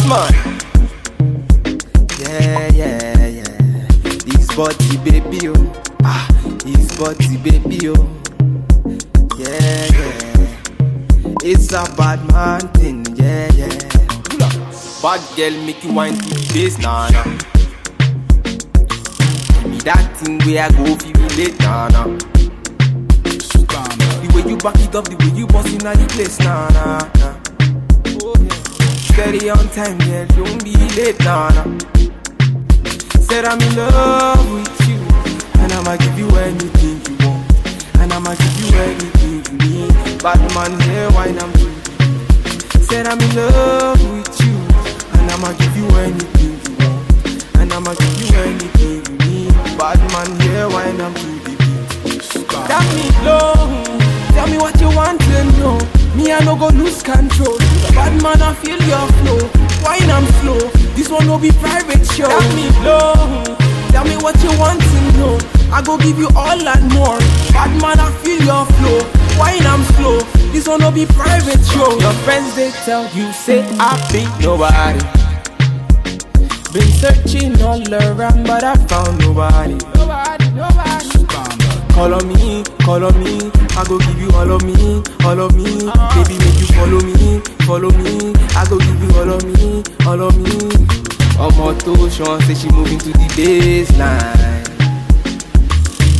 bad man. Yeah. This body baby, oh. This body baby, oh. Yeah. It's a bad man thing, yeah. Bad girl make you wine to the bass, nah. Give me that thing where I go feel late, nah. The way you back it up, the way you bust in the place, nah. Steady on time, girl, don't be late, nah. Said I'm in love with you, and I'ma give you anything you want, and I'ma give you anything you need. Bad man here, wine I'm doing. Said I'm in love with you, and I'ma give you anything you want, and I'ma give you anything you need. Bad man here, wine I'm doing. Tell me low, tell me what you want to know. Me I no go lose control. Bad man I feel your flow, wine I'm slow. This one no be private show. Tell me low, tell me what you want to know. I go give you all and more. Bad man I feel your flow, wine I'm slow. This one no be private show. Your friends they tell you say I be nobody. Been searching all around but I found nobody. Call on me, I go give you all of me. Baby make you follow me, I go give you all of me. Omo to Sean say she moving to the baseline.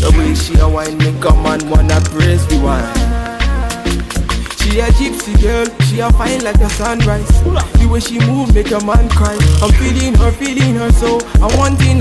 The way she a wine make a man wanna praise the wine. She a gypsy girl, she a fine like the sunrise. The way she move make a man cry. I'm feeling her so I want it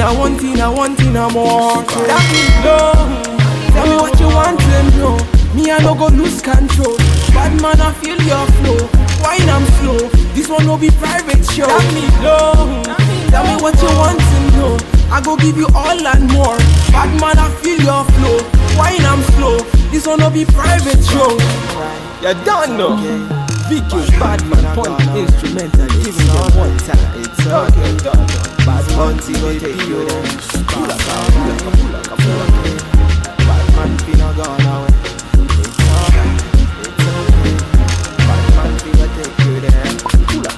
more. That me low. Tell me what you want to know. Me I no go lose control. Bad man I feel your flow, wine I'm slow. This one no be private show. Tell me low, tell me what you want to know. I go give you all and more. Bad man I feel your flow, wine I'm slow. This one no be private show. You don't know. Big bad man point instrumental, giving them one time. It's okay. Bad man go take you there. Pull up. Man finna gone away. It's okay. Bad man finna take you there. Pull up.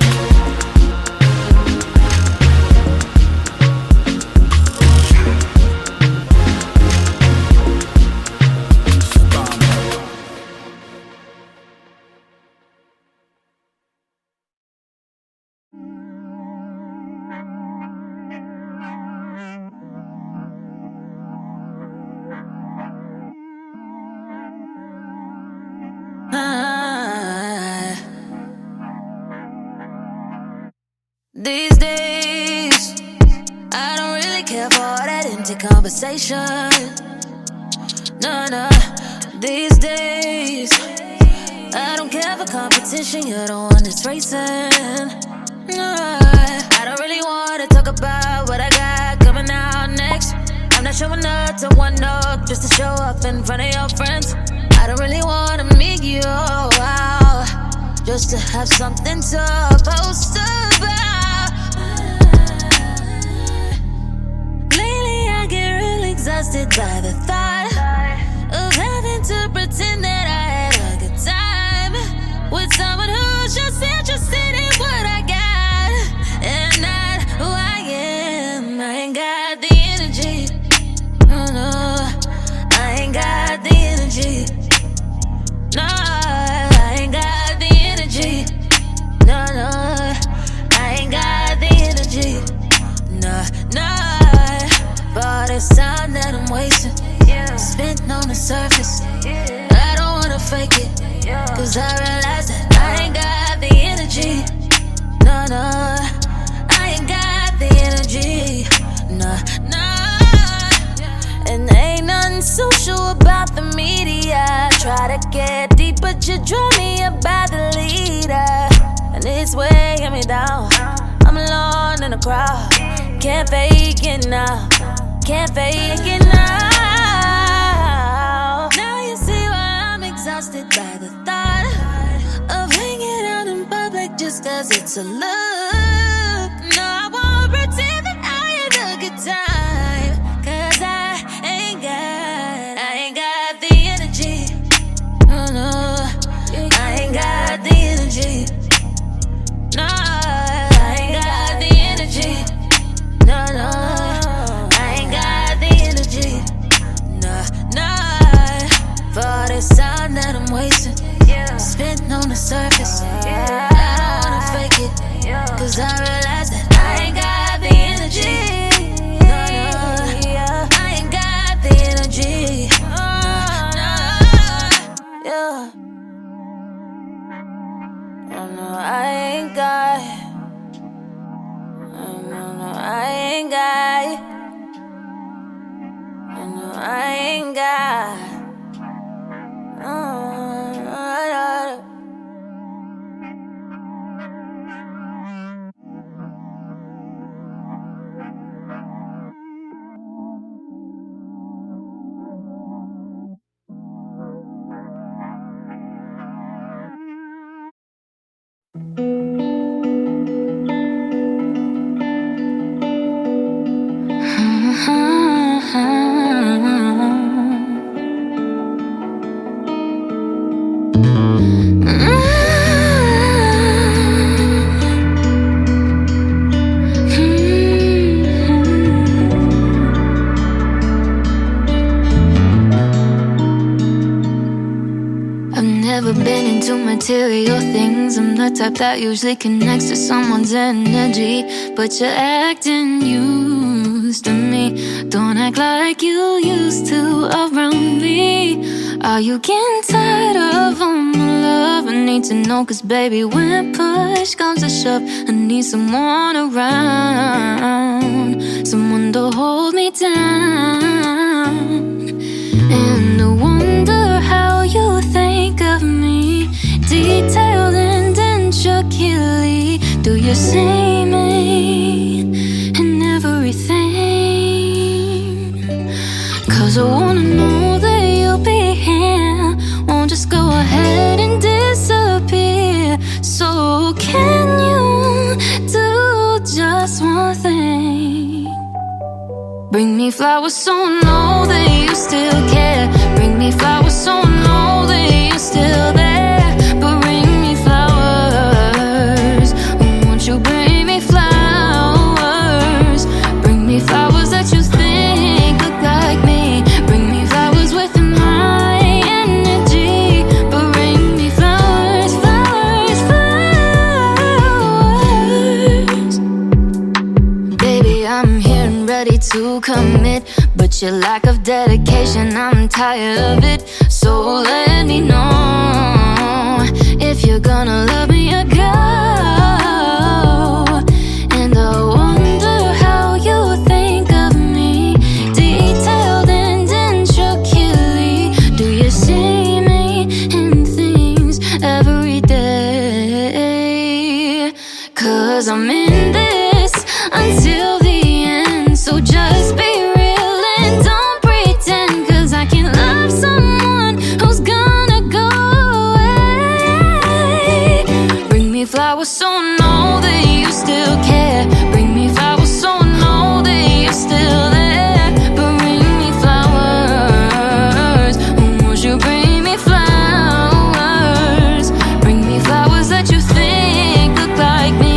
These days, I don't really care for all that empty conversation. No. These days, I don't care for competition. You're the one that's racing. No, I don't really want to talk about what I got coming out next. I'm not showing up to one up just to show up in front of your friends. I don't really want to meet you out just to have something to post about. Exhausted by the thought of having to pretend that I had a good time with someone who's just interested in what I got and not who I am. I ain't got the energy. No, I ain't got the energy. No, I ain't got the energy. No, I ain't got the energy. No. For this time that I'm wasting, spent on the surface. I don't wanna fake it, cause I realize that I ain't got the energy. No, I ain't got the energy. No. And ain't nothing social about the media. Try to get deep, but you draw me about the leader. And it's weighing me down. I'm alone in the crowd. Can't fake it now. Can't fake it now. Now you see why I'm exhausted by the thought of hanging out in public just cause it's a look. No, I won't pretend that I had a good time, cause I ain't got the energy. No, I ain't got the energy. No, I ain't surface. I don't wanna fake it, cause I realize that I ain't got the energy. No, I ain't got the energy. No, yeah. No, I ain't got. No, I ain't got. No, I ain't got. Material things, I'm the type that usually connects to someone's energy. But you're acting used to me. Don't act like you used to around me. Are you getting tired of all my love? I need to know, cause baby, when push comes to shove, I need someone around, someone to hold me down. And I wonder how you think of me, detailed and intricately. Do you see me in everything? Cause I wanna know that you'll be here, won't just go ahead and disappear. So can you do just one thing? Bring me flowers so I know that you still care. Bring me flowers so I know that you're still there. You bring me flowers. Bring me flowers that you think look like me. Bring me flowers with my energy. But bring me flowers, flowers, flowers. Baby, I'm here and ready to commit, but your lack of dedication, I'm tired of it. So let me know if you're gonna love me or go. Cause I'm in this until the end. So just be real and don't pretend, cause I can't love someone who's gonna go away. Bring me flowers so I know that you still care. Bring me flowers so I know that you're still there. But bring me flowers, won't you bring me flowers? Bring me flowers that you think look like me.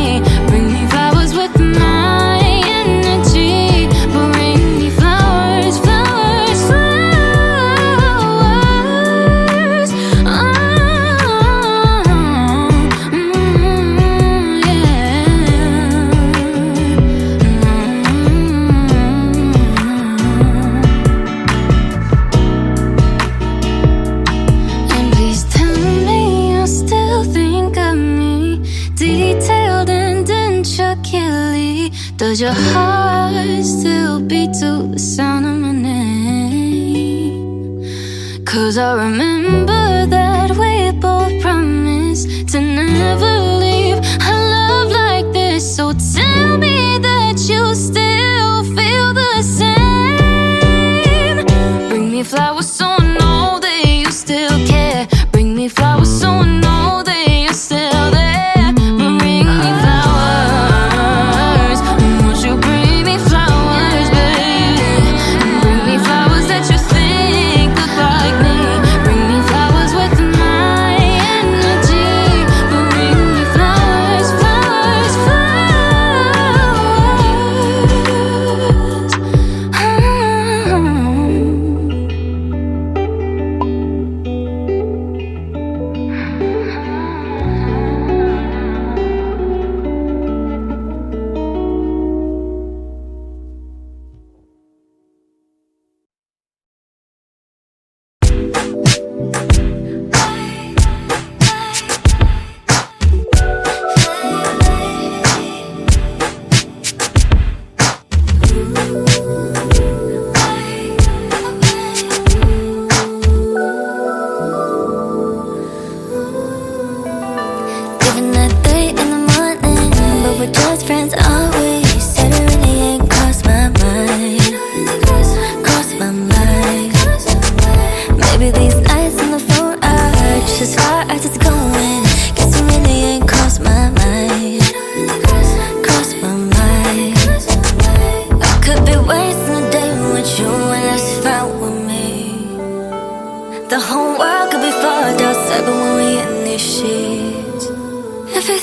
Does your heart still beat to the sound of my name? Cause I remember that we both promised to never leave a love like this. So tell me that you still feel the same. Bring me flowers so I know that you still care. Bring me flowers so I know that you're still there. Flowers.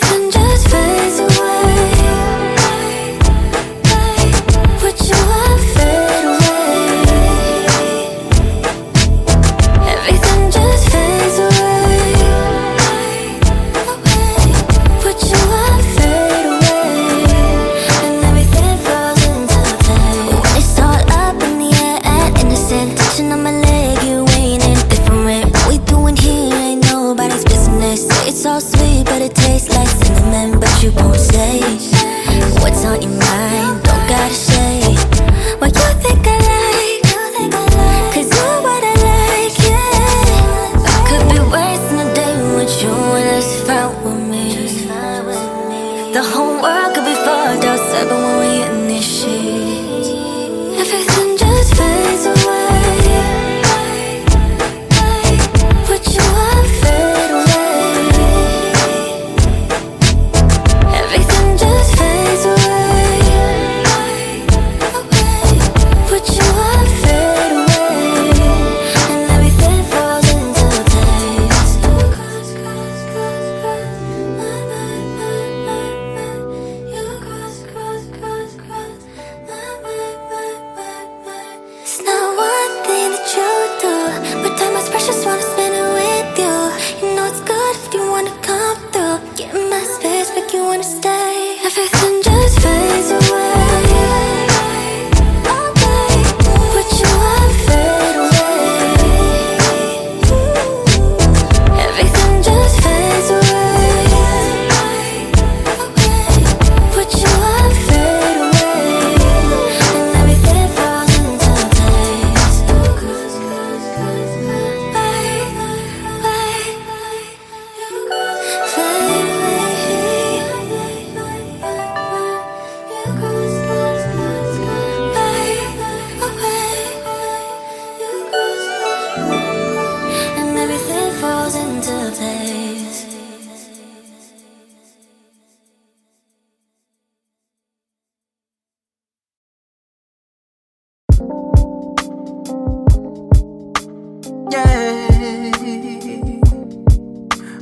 Everything just fades away. What you want fade away. Everything just fades away. What you want fade away. And everything falls into place. When it's all up in the air and innocent, touching on my leg, you ain't in different. What we doing here ain't nobody's business. It's all sweet, but it tastes like cinnamon. But you won't say what's on your mind. Don't gotta say what you think I like. Cause you're what I like, yeah. I could be wasting a day with you and it's fine with me. The whole world could be fucked outside, but when we in this shit, everything just fades away. What you want fade away. Everything just fades away. What you want fade away. And everything falls into place. It's not one thing that you do, but time is precious, wanna spend it with you. You know it's good if you wanna come through. Get in my space, make you wanna stay. Everything just fades away. What you want fade away. Everything just fades away. What you want fade away. And everything falls into place. And everything falls into place. Yeah.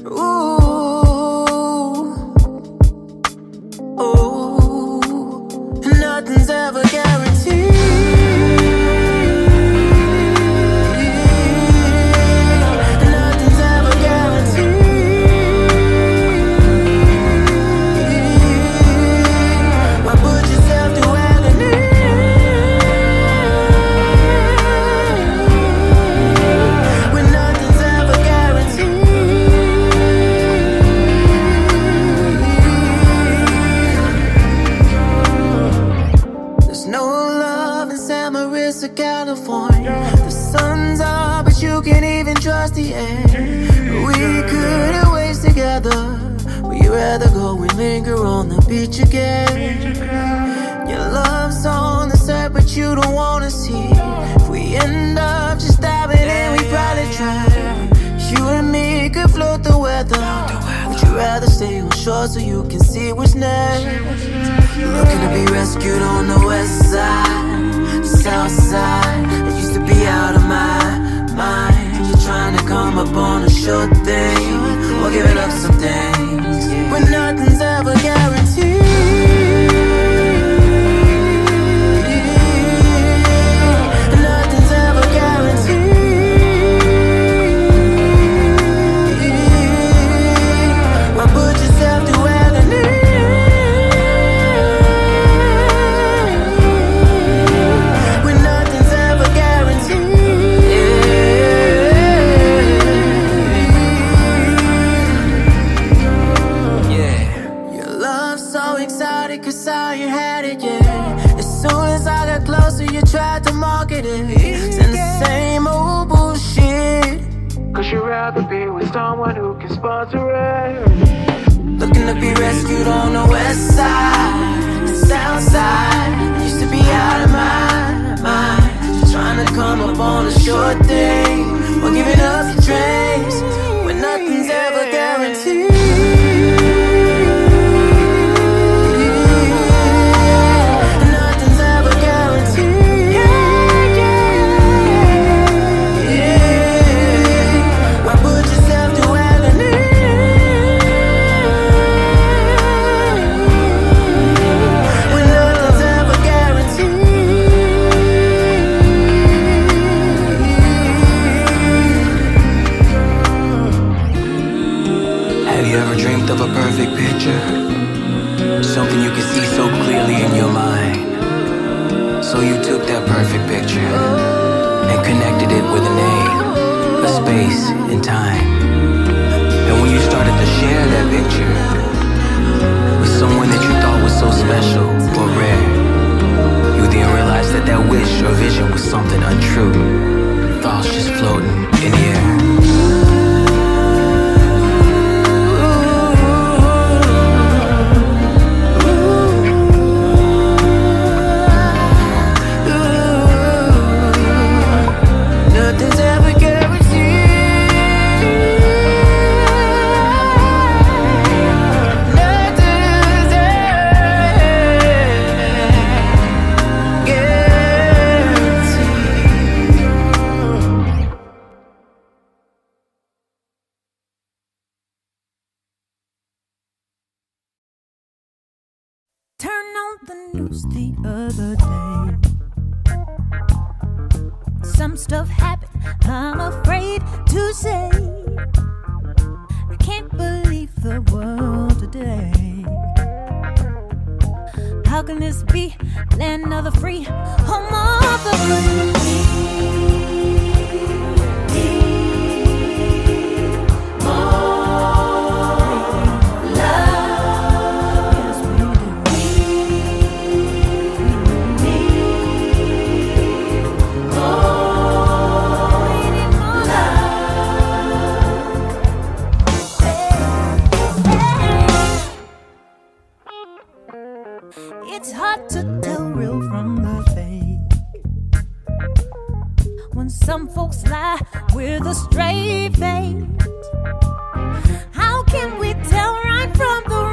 Ooh. Oh. Nothing's ever guaranteed. Nothing's ever guaranteed. I put yourself through agony. When nothing's ever guaranteed. There's no love in San Marisa, California. The sun's up, but you can't even trust the air. We could have ways together. Would you rather go and linger on the beach again? Your love's on the set, but you don't wanna see. If we end up just diving in, we probably try. You and me could float the weather. Would you rather stay on shore so you can see what's next? Looking to be rescued on the west side, south side. I used to be out of my mind. You're trying to come up on a sure thing, or giving up some things. When nothing's ever guaranteed. Nothing's ever guaranteed. I put yourself through agony. When nothing's ever guaranteed. Yeah. Your love's so exotic, cause I you had it, yeah. As soon as I got closer, you tried to market it. It's the same old bullshit. Cause you'd rather be with someone who can sponsor it. Looking to be rescued on the west side, the south side. I used to be out of my mind. Trying to come up on a short thing, or giving up your dreams. When nothing's ever guaranteed. Nothing's ever guaranteed. I put yourself through agony. something you can see so clearly in your mind. So you took that perfect picture and connected it with a name, a space, and time. And when you started to share that picture with someone that you thought was so special or rare, you then realized that that wish or vision was something untrue. Thoughts just floating in the air. Nothing's ever guaranteed. Nothing's ever guaranteed. Turn on the news the other day. Some stuff happened, I'm afraid to say. I can't believe the world today. How can this be? Land of the free, home of the free. It's hard to tell real from the fake. When some folks lie with a straight face, how can we tell right from the